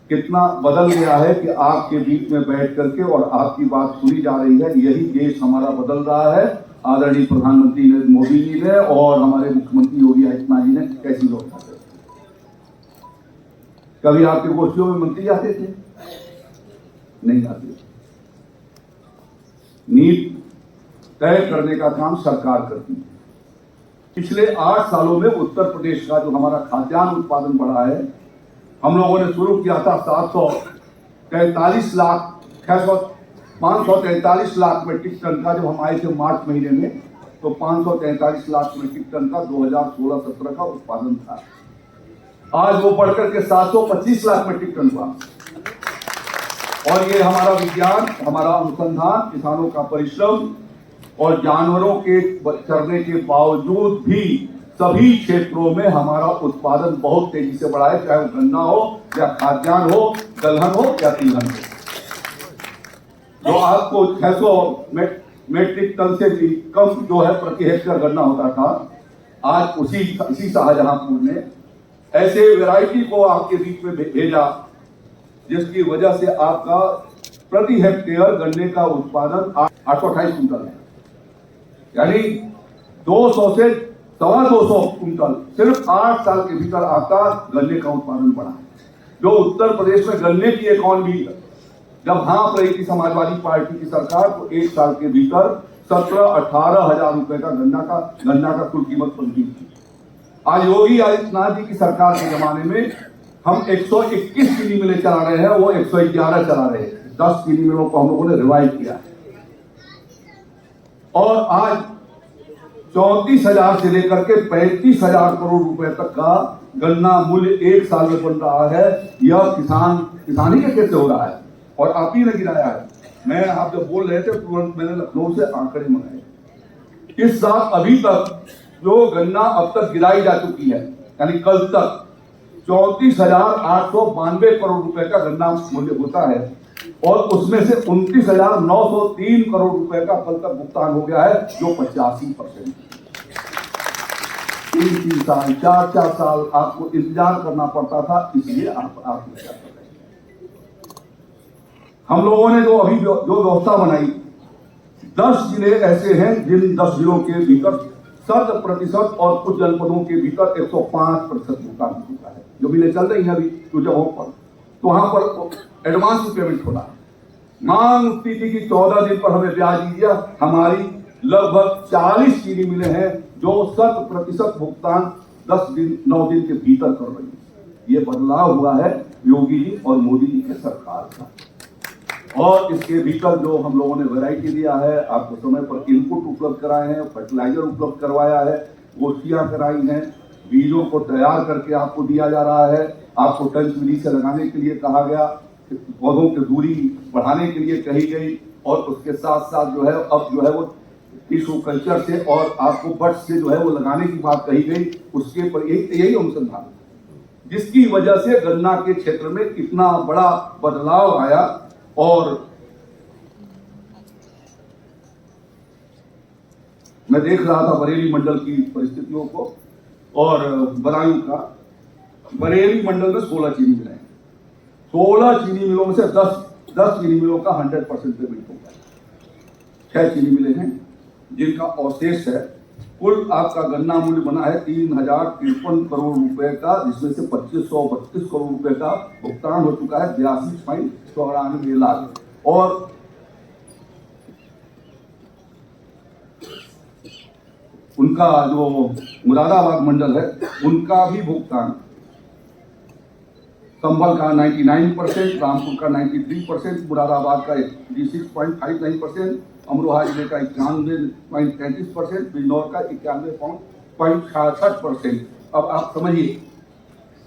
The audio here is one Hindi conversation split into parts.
कितना बदल गया है कि आपके बीच में बैठ करके और आपकी बात सुनी जा रही है। यही देश हमारा बदल रहा है। आदरणीय प्रधानमंत्री नरेंद्र मोदी जी ने और हमारे मुख्यमंत्री योगी आदित्यनाथ जी ने कैसी व्यवस्था की। कभी आपके गोष्ठियों में मंत्री आते थे? नहीं आते। नीति तय करने का काम सरकार करती है। पिछले 8 सालों में उत्तर प्रदेश का जो हमारा खाद्यान्न उत्पादन बढ़ा है, हम लोगों ने शुरू किया था 543 लाख मेट्रिक टन का। जब हम आए थे मार्च महीने में तो 543 लाख मेट्रिक टन का 2016-17 का उत्पादन था। आज वो बढ़कर के 725 लाख मेट्रिक टन हुआ। और ये हमारा विज्ञान, हमारा अनुसंधान, किसानों का परिश्रम और जानवरों के चरने के बावजूद भी सभी क्षेत्रों में हमारा उत्पादन बहुत तेजी से बढ़ा है, चाहे वो गन्ना हो या खाद्यान्न हो, दलहन हो या तिलहन हो। जो आपको 600 मेट्रिक टन से भी कम जो है प्रति हेक्टेयर गन्ना होता था, आज इसी शाहजहांपुर ने ऐसे वैरायटी को आपके बीच में भेजा जिसकी वजह से आपका प्रति हेक्टेयर गन्ने का उत्पादन 828 कुंटल है। यानी 200 से 250 कुंटल सिर्फ 8 साल के भीतर आपका गन्ने का उत्पादन बढ़ा है। जो उत्तर प्रदेश में गन्ने की इकॉनमी जब हाँप रही थी समाजवादी पार्टी की सरकार, तो 1 साल के भीतर 17-18 हजार रुपए का गन्ना का कुल कीमत पहुंची थी। आज योगी आदित्यनाथ जी की सरकार के जमाने में हम 121 चीनी मिलें चला रहे हैं, वो 111 चला रहे हैं। 10 चीनी मिलों को हम लोगों ने रिवाइव किया है। और आज 34,000 से लेकर के 35,000 करोड़ रुपए तक का गन्ना मूल्य 1 साल में बन रहा है। यह किसानी के क्षेत्र हो रहा है और आप ही ने गिराया है। मैं आप जब बोल रहे थे तुरंत मैंने लखनऊ से आंकड़े मंगाए। इस साल अभी तक जो गन्ना अब तक गिराई जा चुकी है, यानी कल तक 34,892 करोड़ रुपए का गन्ना मूल्य होता है और उसमें से 29,903 करोड़ रुपए का कल तक भुगतान हो गया है, जो 85%। 3 साल 4 साल आपको इंतजार करना पड़ता था, इसलिए आप क्या कर रहे हैं। हम लोगों ने जो अभी जो व्यवस्था बनाई, 10 जिले ऐसे हैं जिन 10 जिलों के भीतर 100% और कुछ जनपदों के भीतर 105% भुगतान हो चुका है। जो मिले चल रही है अभी कुछ जगहों पर, तो वहां पर एडवांस पेमेंट हो रहा है। मांग उठती थी कि 14 दिन पर हमें ब्याज दीजिए। हमारी लगभग 40 चीनी मिले हैं जो 100% भुगतान 9 दिन के भीतर कर रही है। ये बदलाव हुआ है योगी जी और मोदी जी के सरकार का। और इसके भीतर जो हम लोगों ने वैरायटी दिया है, आपको समय पर इनपुट उपलब्ध कराए हैं, फर्टिलाइजर उपलब्ध करवाया है, गोष्ठियां कराई हैं, बीजों को तैयार करके आपको दिया जा रहा है। आपको टंच विधि से लगाने के लिए कहा गया, पौधों की दूरी बढ़ाने के लिए कही गई और उसके साथ साथ जो है अब जो है वो टिश्यू कल्चर से और आपको बट से जो है वो लगाने की बात कही गई। उसके पर यही अनुसंधान जिसकी वजह से गन्ना के क्षेत्र में इतना बड़ा बदलाव आया। और मैं देख रहा था बरेली मंडल की परिस्थितियों को और बदायूं का। बरेली मंडल में 16 चीनी मिलें हैं। 16 चीनी मिलों में से 10 चीनी मिलों का 100% पेमेंट हो गया। 6 चीनी मिले हैं जिनका अवशेष है। कुल आपका गन्ना मूल्य बना है 3,053 करोड़ रुपए का, जिसमें से 2,532 करोड़ रुपए का भुगतान हो चुका है, 82.94 लाख। और उनका जो मुरादाबाद मंडल है उनका भी भुगतान, संभल का 99%, रामपुर का 93%, मुरादाबाद का 86.59%, अमरोहा जिले का 91.33%, बिजनौर का 91.66%। अब आप समझिए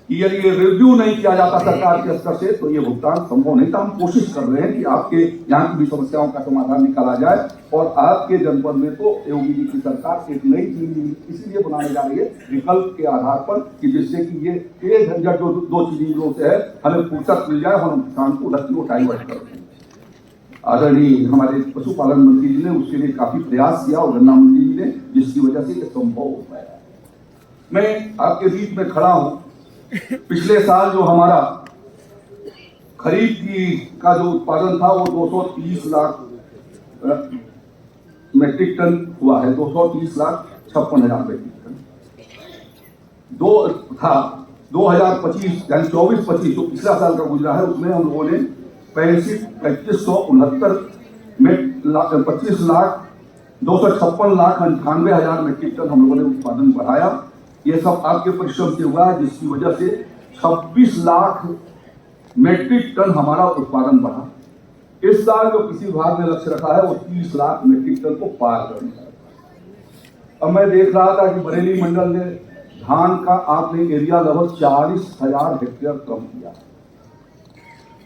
कि यदि ये रिव्यू नहीं किया जाता सरकार के स्तर से तो ये भुगतान संभव नहीं था। हम कोशिश कर रहे हैं कि आपके यहाँ की भी समस्याओं का समाधान निकाला जाए और आपके जनपद में तो योगी जी की सरकार एक नई चीनी इसलिए बनाने जा रही है विकल्प के आधार पर कि जिससे कि ये झंझट जो 2 चीनी मिलों से है हमें फुर्सत मिल जाए और हम किसान को उधर को डाइवर्ट कर दें। आदरणीय हमारे पशुपालन मंत्री जी ने उसके लिए काफी प्रयास किया और गन्ना मंत्री जी ने, जिसकी वजह से ये संभव हो पाया। मैं आपके बीच में खड़ा हूं। पिछले साल जो हमारा खरीफ की का जो उत्पादन था वो 230 लाख मेट्रिक टन हुआ है, 230,56,000 मेट्रिक टन। 2025 यानी 24-25 जो पिछला साल का गुजरा है उसमें हम लोगों ने 25,256,98,000 मेट्रिक टन हम लोगों ने उत्पादन बढ़ाया। ये सब आपके परिश्रम से हुआ है, जिसकी वजह से 26 लाख मेट्रिक टन हमारा उत्पादन बढ़ा। इस साल जो कृषि विभाग ने लक्ष्य रखा है वो 30 लाख मेट्रिक टन को पार करने का। अब मैं देख रहा था कि बरेली मंडल ने धान का आपने एरिया लगभग 40,000 हेक्टेयर कम किया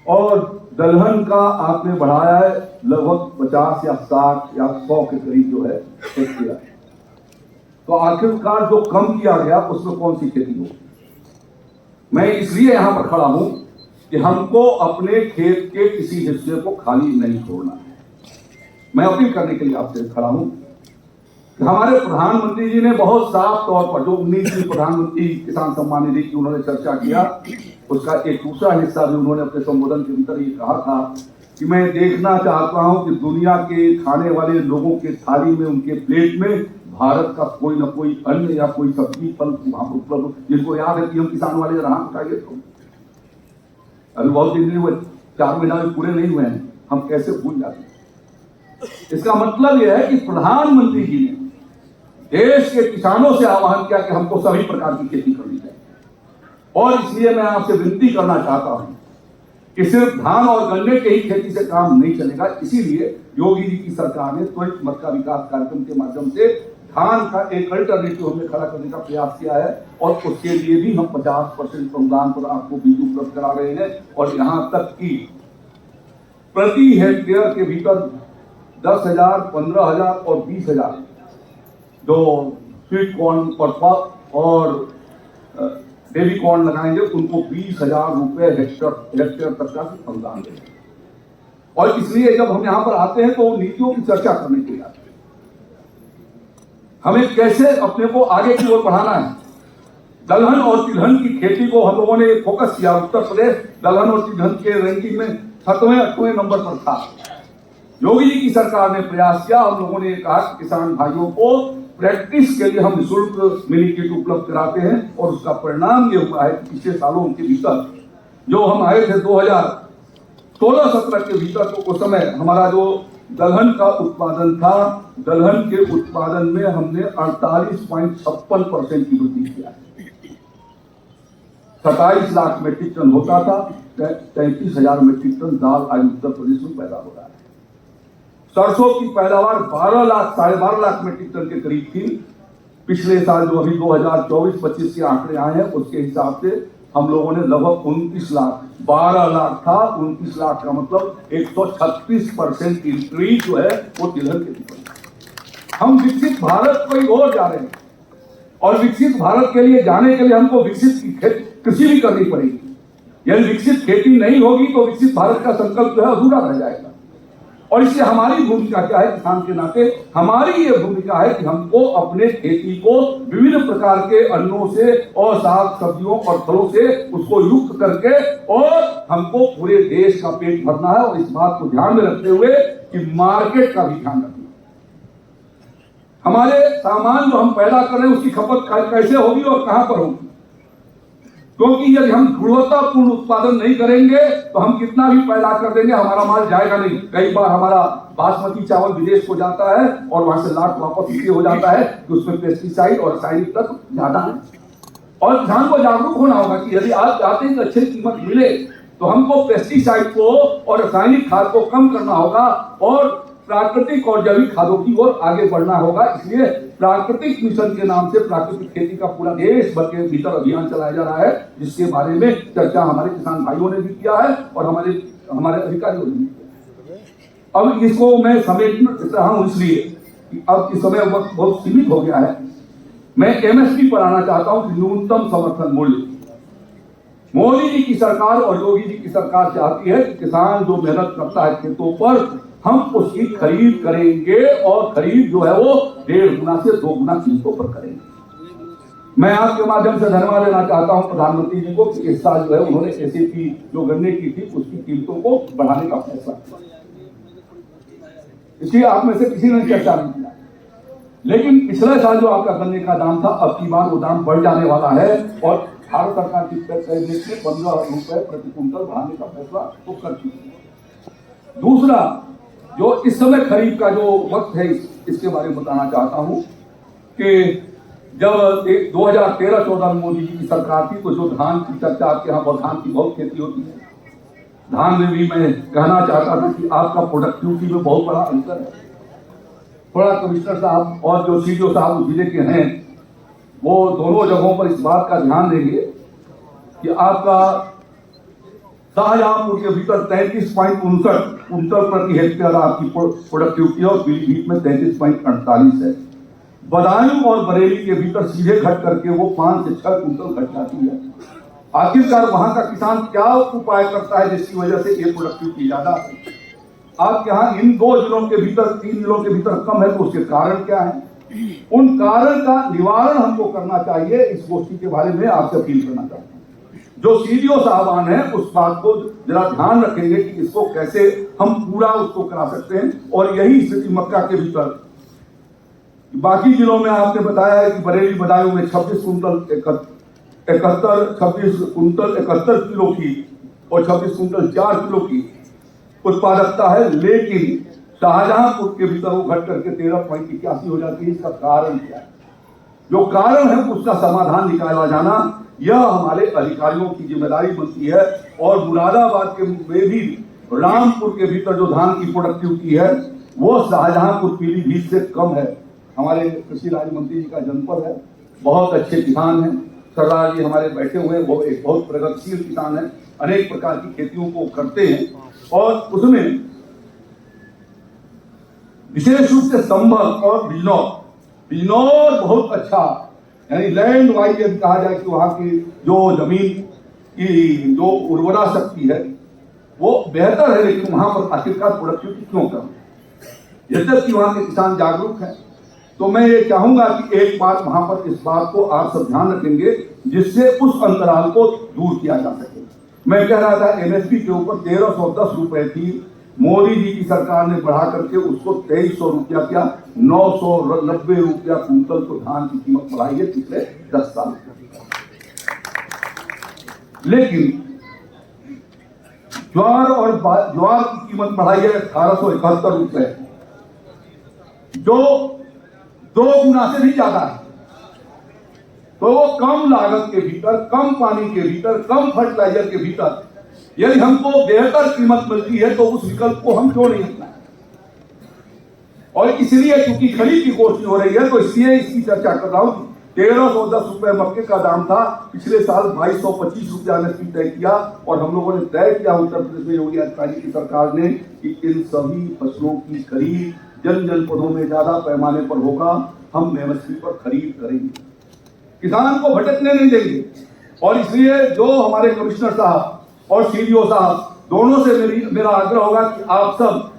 और दलहन का आपने बढ़ाया है लगभग 50 या 60 या 100 के करीब जो है हेक्टेयर। तो आखिरकार जो कम किया गया उसमें कौन सी खेती हो? मैं इसलिए यहां पर खड़ा हूं कि हमको अपने खेत के किसी हिस्से को खाली नहीं छोड़ना है। मैं अपील करने के लिए आपसे खड़ा हूं कि हमारे प्रधानमंत्री जी ने बहुत साफ तौर पर जो 19वीं प्रधानमंत्री किसान सम्मान निधि की उन्होंने चर्चा किया, उसका एक दूसरा हिस्सा भी उन्होंने अपने संबोधन के भीतर ये कहा था कि मैं देखना चाहता हूं कि दुनिया के खाने वाले लोगों के थाली में, उनके प्लेट में भारत का कोई न कोई अन्न या कोई सब्जी फल वहां पर उपलब्ध। जिनको याद है कि हम किसान वाले रहा उठाइए, तो अभी बहुत दिन नहीं हुए, 4 महीना भी पूरे नहीं हुए हैं, हम कैसे भूल जाते हैं। इसका मतलब यह है कि प्रधानमंत्री जी ने देश के किसानों से आह्वान किया कि हमको सभी प्रकार की खेती करनी चाहिए। और इसलिए मैं आपसे विनती करना चाहता हूं कि सिर्फ धान और गन्ने के ही खेती से काम नहीं चलेगा। इसीलिए योगी जी की सरकार ने त्वरित मक्का विकास कार्यक्रम के माध्यम से धान का एक अल्टरनेटिव हमने खड़ा करने का प्रयास किया है और उसके लिए भी हम 50% अनुदान पर आपको बीज उपलब्ध करा रहे हैं। और यहां तक कि प्रति हेक्टेयर के भीतर 10,000, 15,000 और 20,000 जो स्वीट कॉर्न और बेबी कॉर्न लगाएंगे उनको 20,000 रुपए हेक्टेयर तक का अनुदान देंगे। और इसलिए जब हम यहां पर आते हैं तो नीतियों की चर्चा करने के लिए आते हैं, हमें कैसे अपने को आगे की ओर बढ़ाना है। दलहन और तिलहन की खेती को हम लोगों ने फोकस किया। उत्तर प्रदेश दलहन और तिलहन के रैंकिंग में 7वें 8वें नंबर पर था। योगी जी की सरकार ने प्रयास किया, हम लोगों ने कहा कि किसान भाइयों को प्रैक्टिस के लिए हम निःशुल्क मिनी किट उपलब्ध कराते हैं और उसका परिणाम ये हुआ है कि पिछले सालों के भीतर जो हम आए थे 2016-17 के भीतर, तो उस समय हमारा जो दलहन का उत्पादन था, दलहन के उत्पादन में हमने 48.56% की वृद्धि किया है। 27 लाख मेट्रिक टन होता था, 33,000 मेट्रिक टन दाल आज उत्तर प्रदेश में पैदा हो रहा है। सरसों की पैदावार 12 लाख, 12.5 लाख मेट्रिक टन के करीब थी। पिछले साल जो अभी 2024-25 के आंकड़े आए हैं उसके हिसाब से हम लोगों ने लगभग 29 लाख, 12 लाख था, 29 लाख का मतलब 136% इंक्रीज जो है वो तिलहन के ऊपर। हम विकसित भारत की ओर जा रहे हैं और विकसित भारत के लिए जाने के लिए हमको विकसित कृषि भी करनी पड़ेगी। यदि विकसित खेती नहीं होगी तो विकसित भारत का संकल्प जो है अधूरा रह जाएगा। और इसलिए हमारी भूमिका क्या है, किसान के नाते हमारी ये भूमिका है कि हमको अपने खेती को विभिन्न प्रकार के अन्नों से और साग सब्जियों और फलों से उसको युक्त करके और हमको पूरे देश का पेट भरना है। और इस बात को ध्यान में रखते हुए कि मार्केट का भी ध्यान रखना, हमारे सामान जो हम पैदा कर रहे हैं उसकी खपत कैसे होगी और कहां पर होगी। क्योंकि यदि हम गुणवत्तापूर्ण उत्पादन नहीं करेंगे तो हम कितना भी पैदा कर देंगे हमारा माल जाएगा नहीं। कई बार हमारा बासमती चावल विदेश को जाता है और वहां से लाट वापस इसलिए हो जाता है कि उसमें पेस्टिसाइड और रासायनिक तत्व ज्यादा है। और किसान को जागरूक होना होगा कि यदि आप चाहते हैं कि अच्छी कीमत मिले तो हमको पेस्टिसाइड को और रासायनिक खाद को कम करना होगा और प्राकृतिक और जैविक खादों की ओर आगे बढ़ना होगा। इसलिए प्राकृतिक मिशन के नाम से प्राकृतिक खेती का पूरा देश भर के भीतर अभियान चलाया जा रहा है, जिसके बारे में चर्चा हमारे किसान भाइयों ने भी किया है और हमारे अधिकारियों ने भी किया। अब इसको मैं समेट रहा हूं इसलिए कि अब इस समय वक्त बहुत सीमित हो गया है। मैं एमएसपी पर आना चाहता हूं कि न्यूनतम समर्थन मूल्य। मोदी जी की सरकार और योगी जी की सरकार चाहती है कि किसान जो मेहनत करता है खेतों पर हम उसकी खरीद करेंगे और खरीद जो है वो 1.5 गुना से 2 गुना कीमतों पर करेंगे। मैं आपके माध्यम से धन्यवाद देना चाहता हूं प्रधानमंत्री जी को कि इस साल जो है उन्होंने एसएपी जो गन्ने की थी उसकी कीमतों को बढ़ाने का फैसला किया। इसलिए आप में से किसी ने चर्चा नहीं किया, लेकिन पिछले साल जो आपका गन्ने का दाम था अब की बार वो दाम बढ़ जाने वाला है और भारत सरकार की कैबिनेट ने 15 रुपए प्रति क्विंटल बढ़ाने का फैसला तो कर चुकी है। दूसरा, जो इस समय खरीफ का जो वक्त है इसके बारे में बताना चाहता हूं कि जब 2013-14 में मोदी जी की सरकार थी तो जो धान की चर्चा, आपके यहाँ बहुत धान की बहुत खेती होती है, धान में भी मैं कहना चाहता था कि आपका प्रोडक्टिविटी में बहुत बड़ा अंतर है। थोड़ा कमिश्नर साहब और जो सीडीओ साहब जिले के हैं वो दोनों जगहों पर इस बात का ध्यान देंगे कि आपका शाहजहांपुर के भीतर 33.59 कुंटल प्रति हेक्टेयर आपकी प्रोडक्टिविटी और पीलीभीत में 33.48 है। बदायूं और बरेली के भीतर सीधे घट करके वो 5 से 6 कुंटल घट जाती है। आखिरकार वहां का किसान क्या उपाय करता है जिसकी वजह से ये प्रोडक्टिविटी ज्यादा है? आपके यहाँ इन 2 जिलों के भीतर 3 जिलों के भीतर कम है, तो उसके कारण क्या है? उन कारण का निवारण हमको करना चाहिए। इस गोष्ठी के बारे में आपसे अपील करना चाहता हूँ। जो सीडीओ साहबान है उस बात को जरा ध्यान रखेंगे कि इसको कैसे हम पूरा उसको करा सकते हैं। और यही स्थिति मक्का के भीतर बाकी जिलों में आपने बताया है कि बरेली बदायूं में 26 कुंटल 71 किलो की और 26 कुंटल 4 किलो की उत्पादकता है, लेकिन शाहजहांपुर के भीतर वो घट करके 13.81 हो जाती है। इसका कारण क्या है? जो कारण है उसका समाधान निकाला जाना यह हमारे अधिकारियों की जिम्मेदारी बनती है। और मुरादाबाद के में भी रामपुर के भीतर जो धान की प्रोडक्टिविटी है वो शाहजहांपुर पीलीभीत से कम है। हमारे कृषि राज्य मंत्री जी का जनपद है, बहुत अच्छे किसान हैं, सरदार जी हमारे बैठे हुए हैं, वो एक बहुत प्रगतिशील किसान है, अनेक प्रकार की खेतियों को करते हैं और उसमें विशेष रूप से संभल और बिजनौर बहुत अच्छा, यानी लैंड वाइज यदि कहा जाए कि वहां की जो जमीन की जो उर्वरा शक्ति है वो बेहतर है, लेकिन वहां पर आखिरकार प्रोडक्टिविटी क्यों कम? यद्यपि वहां के किसान जागरूक हैं, तो मैं ये चाहूंगा कि एक बार वहां पर इस बात को आप सब ध्यान रखेंगे जिससे उस अंतराल को दूर किया जा सके। मैं कह रहा था एमएसपी के ऊपर 1310 रुपए थी, मोदी जी की सरकार ने बढ़ा करके उसको 2300 रुपया किया, 990 रुपया कुंटल तो धान की कीमत बढ़ाई है पिछले 10 साल। लेकिन ज्वार की कीमत बढ़ाई है 1871 रुपए, जो 2 गुना से भी ज्यादा है। तो वो कम लागत के भीतर, कम पानी के भीतर, कम फर्टिलाइजर के भीतर यदि हमको बेहतर कीमत मिलती है तो उस विकल्प को हम क्यों नहीं अपनाएं? और इसलिए क्योंकि खरीद की कोशिश हो रही है तो इसलिए इसकी चर्चा कर रहा हूं। 1310 रुपए मक्के का दाम था, पिछले साल 2225 रुपया एमएसपी तय किया और हम लोगों ने तय किया उत्तर प्रदेश में योगी आदित्यनाथ की सरकार ने कि इन सभी फसलों की खरीद जनपदों में ज्यादा पैमाने पर होगा। हम एमएसपी पर खरीद करेंगे, किसान को भटकने नहीं देंगे। और इसलिए जो हमारे कमिश्नर साहब और सीडीओ साहब दोनों से मेरा आग्रह होगा कि आप सब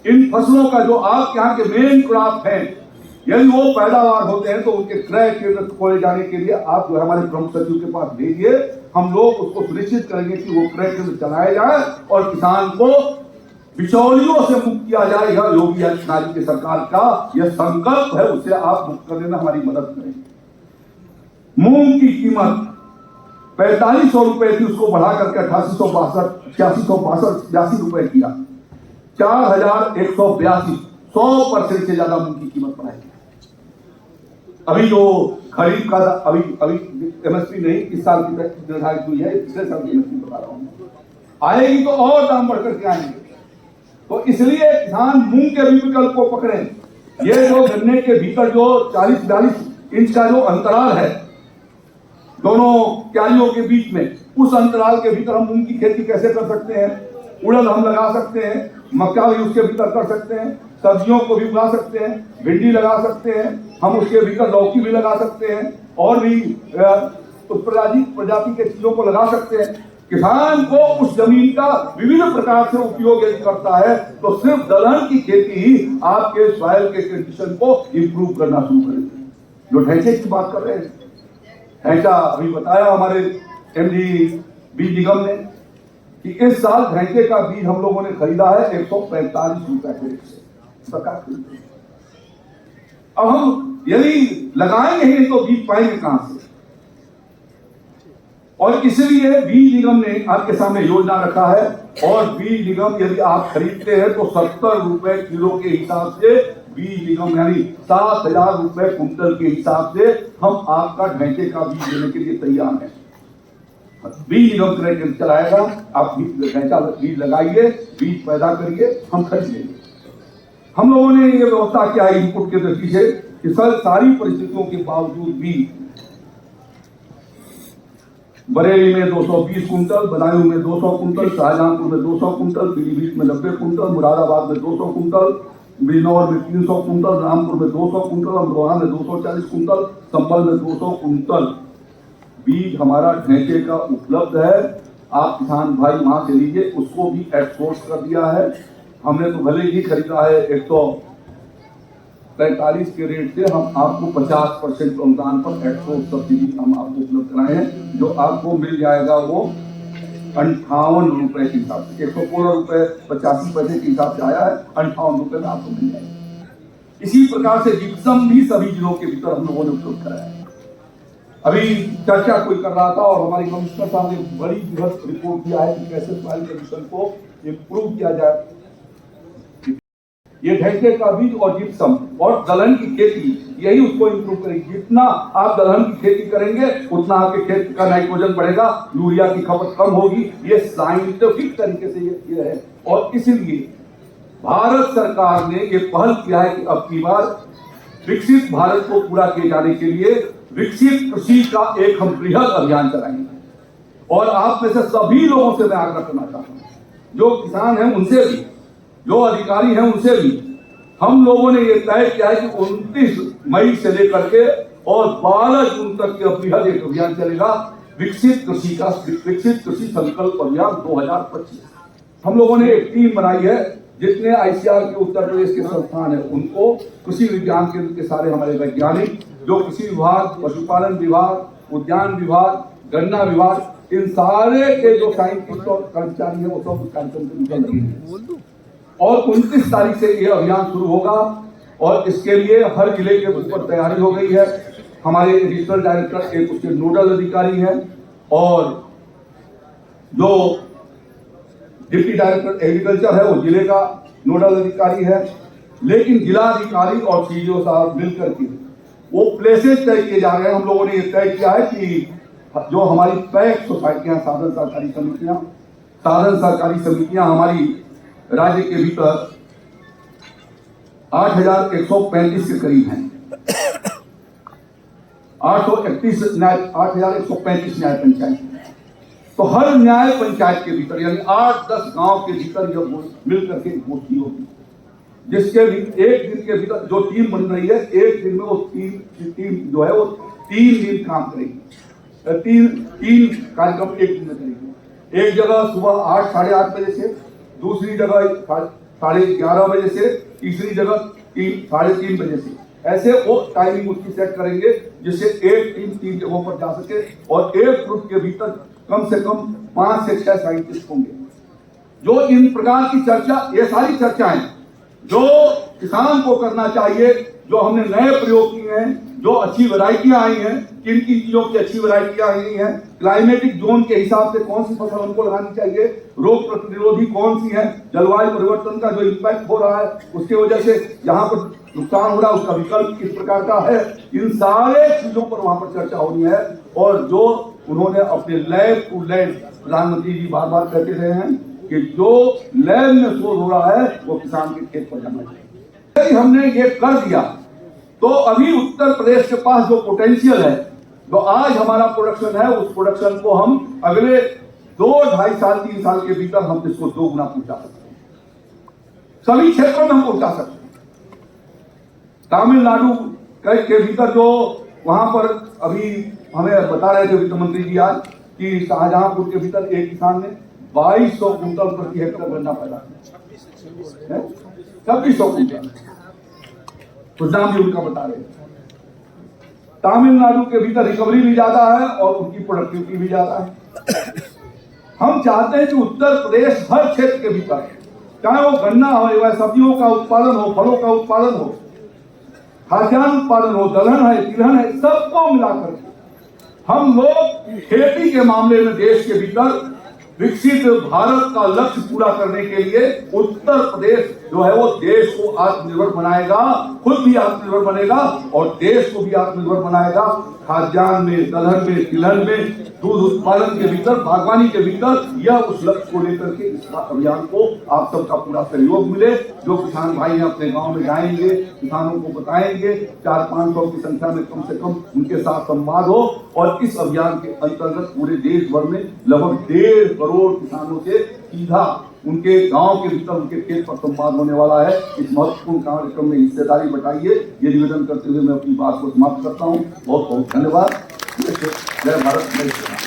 इन फसलों का जो आपके यहाँ के मेन क्रॉप है, यदि वो पैदावार होते हैं तो उनके क्रय केंद्र को ले जाने के लिए आप जो हमारे प्रमुख सचिव के पास भेजिए। हम लोग उसको सुनिश्चित करेंगे कि वो क्रय केंद्र चलाए जाए और किसान को बिचौलियों से मुक्त किया जाए। यह योगी आदित्यनाथ की सरकार का यह संकल्प है, उसे आप मुक्त करने में हमारी मदद करेंगे। मूंग की कीमत 4500 रुपए थी, उसको बढ़ा करके 8662 रुपए किया, 4182, 100% से ज्यादा मूंग की कीमत बढ़ाई। अभी जो खरीफ का अभी एमएसपी नहीं, इस साल की निर्धारित हुई है, पिछले साल की एमएसपी बता रहा हूं, आएगी तो और दाम बढ़कर के आएंगे। तो इसलिए किसान मूंग के भी विकल्प को पकड़े। ये जो गन्ने के भीतर जो 40-42 इंच का जो अंतराल है दोनों क्यारियों के बीच में, उस अंतराल के भीतर हम मूंग की खेती कैसे कर सकते हैं? उड़द हम लगा सकते हैं, मक्का भी उसके भीतर कर सकते हैं, सब्जियों को भी उगा सकते हैं, भिंडी लगा सकते हैं, हम उसके भीतर लौकी भी लगा सकते हैं और भी उस प्रजाति के चीजों को लगा सकते हैं। किसान को उस जमीन का विभिन्न प्रकार से उपयोग यदि करता है तो सिर्फ दलहन की खेती ही आपके सॉइल के कंडीशन को इंप्रूव करना शुरू करेगी। जो ढांचे की बात कर रहे हैं, ऐसा अभी बताया हमारे एमडी बीज निगम ने कि इस साल घंटे का बीज हम लोगों ने खरीदा है 145 रुपए के रेट से सरकार खरीदती है। अब हम यदि लगाएंगे ही नहीं तो बीज पाएंगे कहां से? और इसलिए बीज निगम ने आपके सामने योजना रखा है, और बीज निगम यदि आप खरीदते हैं तो 70 रुपए किलो के हिसाब से बीज निगम यानी 7,000 रुपए कुंटल के हिसाब से हम आपका ढांचे का बीज देने के लिए तैयार हैं। बीज निगम क्रेडिट चलाएगा, आप ढांचा बीज लगाइए, बीज पैदा करिए, हम खरीद लेंगे। हम लोगों ने ये व्यवस्था किया है इनपुट के दृष्टि से कि सर सारी परिस्थितियों के बावजूद भी बरेली में 220 कुंटल, बदायूं में 200 कुंटल, शाहजहांपुर में 200 कुंटल, पीलीभीत में 90 कुंटल, मुरादाबाद में 200 कुंटल, बिजनौर में 300 कुंटल, रामपुर में 200 कुंटल, अमरोहा में 240 कुंटल, संभल में 200 कुंटल बीज हमारा ढांचे का उपलब्ध है। आप किसान भाई वहां से लीजिए, उसको भी एक्सपोर्ट कर दिया है हमने। तो भले ही खरीदा है 145 के रेट से, हम आपको 50% अनुदान पर एक्सपोर्ट सब्सिडी हम आपको उपलब्ध कराए हैं, जो आपको मिल जाएगा वो 58 रुपए के हिसाब से। 116 रुपए 85 पैसे के हिसाब से आया है, 58 रुपए में आपको मिल जाएगा। इसी प्रकार से जिप्सम भी सभी जिलों के भीतर हम लोगों ने उपलब्ध कराया है। अभी चर्चा कोई कर रहा था और हमारे कमिश्नर साहब ने बड़ी बृहद रिपोर्ट दिया है कि कैसे सॉइल कंडीशन को इम्प्रूव किया जाए। ये ढांचे का बीज और जिप्सम और दलहन की खेती यही उसको इम्प्रूव करेगी। जितना आप दलहन की खेती करेंगे उतना आपके खेत का नाइट्रोजन बढ़ेगा, यूरिया की खपत कम होगी। ये साइंटिफिक तरीके से ये है, और इसीलिए भारत सरकार ने ये पहल किया है कि अब की बार विकसित भारत को पूरा किए जाने के लिए विकसित कृषि का एक हम बृहद अभियान चलाएंगे। और आप में से सभी लोगों से मैं आग्रह करना चाहता हूं, जो किसान हैं उनसे भी, जो अधिकारी हैं उनसे भी, हम लोगों ने ये तय किया है कि 29 मई से लेकर के और 12 जून तक के बृहद एक अभियान चलेगा, विकसित कृषि संकल्प अभियान 2025। हम लोगों ने एक टीम बनाई है, जितने आईसीआर के उत्तर प्रदेश के संस्थान है उनको, कृषि विज्ञान केंद्र के सारे हमारे वैज्ञानिक, जो कृषि विभाग, पशुपालन विभाग, उद्यान विभाग, गन्ना विभाग, इन सारे के जो साइंटिस्ट और कर्मचारी है वो सब उस कार्यक्रम से निकल रही है। और 29 तारीख से ये अभियान शुरू होगा, और इसके लिए हर जिले के ऊपर तैयारी हो गई है। हमारे रीजनल डायरेक्टर एक उसके नोडल अधिकारी हैं, और जो डिप्टी डायरेक्टर एग्रीकल्चर है वो जिले का नोडल अधिकारी है। लेकिन जिला अधिकारी और सीडीओ साहब मिलकर के वो प्लेसेस तय किए जा रहे हैं। हम लोगों ने ये तय किया है कि जो हमारी पैक सोसाइटियां, साधन सहकारी समितियां हमारी राज्य के भीतर 8,135 के करीब हैं। 831 न्याय पंचायत, तो हर न्याय पंचायत के भीतर यानी 8-10 गांव के भीतर यह मिल करके गोष्ठी होगी, जिसके भी एक दिन के भीतर जो टीम बन रही है, एक दिन में वो टीम जो है वो 3 दिन काम करेगी। तीन कार्यक्रम एक दिन में करेगी। एक जगह सुबह 8 साढ़े 8 बजे से, दूसरी जगह 11:30 बजे से, तीसरी जगह 3-3:30 बजे से। ऐसे वो टाइमिंग उसकी सेट करेंगे जिससे एक टीम 3 जगहों पर जा सके, और एक ग्रुप के भीतर कम से कम 5 से 6 साइंटिस्ट होंगे। जो इन प्रकार की चर्चा, ये सारी चर्चाएं जो किसान को करना चाहिए, जो हमने नए प्रयोग किए हैं, जो अच्छी वैरायटियां आई हैं, किन किन चीजों की अच्छी वैरायटियां आई हैं, क्लाइमेटिक जोन के हिसाब से कौन सी फसल हमको लगानी चाहिए, रोग प्रतिरोधी कौन सी है, जलवायु परिवर्तन का जो इम्पैक्ट हो रहा है उसके वजह से जहां पर नुकसान हो रहा है उसका विकल्प किस प्रकार का है, इन सारे चीजों पर वहां पर चर्चा होनी है। और जो उन्होंने अपने लैब टू लैंड, प्रधानमंत्री जी बार बार कहते रहे हैं कि जो लैब में शोध हो रहा है वो किसान के खेत पर जाना चाहिए। यदि हमने ये कर दिया तो अभी उत्तर प्रदेश के पास जो पोटेंशियल है, जो आज हमारा प्रोडक्शन है, उस प्रोडक्शन को हम अगले 2-2.5 साल 3 साल के भीतर हम इसको 2 गुना पहुंचा सकते हैं। सभी क्षेत्रों में हम पहुंचा सकते हैं। तमिलनाडु के भीतर जो वहां पर अभी हमें बता रहे थे वित्त मंत्री जी आज कि शाहजहांपुर के भीतर एक किसान ने 2200 कुंटल प्रति हेक्टेयर गन्ना पैदा किया, 2600 कुंटल, तो नाम भी उनका बता रहे हैं। तमिलनाडु के भीतर रिकवरी भी ज्यादा है और उनकी प्रोडक्टिविटी भी ज्यादा है। हम चाहते हैं कि उत्तर प्रदेश हर क्षेत्र के भीतर, चाहे वो गन्ना हो या सब्जियों का उत्पादन हो, फलों का उत्पादन हो, खाद्यान्न उत्पादन हो, दलहन है, तिलहन है, सबको मिलाकर हम लोग खेती के मामले में देश के भीतर विकसित भारत का लक्ष्य पूरा करने के लिए उत्तर प्रदेश जो है वो देश को आत्मनिर्भर बनाएगा, खुद भी आत्मनिर्भर बनेगा और देश को भी आत्मनिर्भर बनाएगा। खाद्यान्न में, दलहन में, तिलहन में, दूध उत्पादन के भीतर, बागवानी के भीतर, यह उस लक्ष्य को लेकर के इस अभियान को आप सबका पूरा सहयोग मिले। जो किसान भाई अपने गांव में जाएंगे, किसानों को बताएंगे, 400-500 की संख्या में कम से कम उनके साथ संवाद हो और इस अभियान के अंतर्गत पूरे देश भर में लगभग 1.5 करोड़ किसानों से सीधा उनके गांव के भीतर, उनके खेत पर संवाद होने वाला है। इस महत्वपूर्ण कार्यक्रम में हिस्सेदारी बताइए, ये निवेदन करते हुए मैं अपनी बात को समाप्त करता हूँ। बहुत बहुत धन्यवाद। जय भारत, जय श्री राम।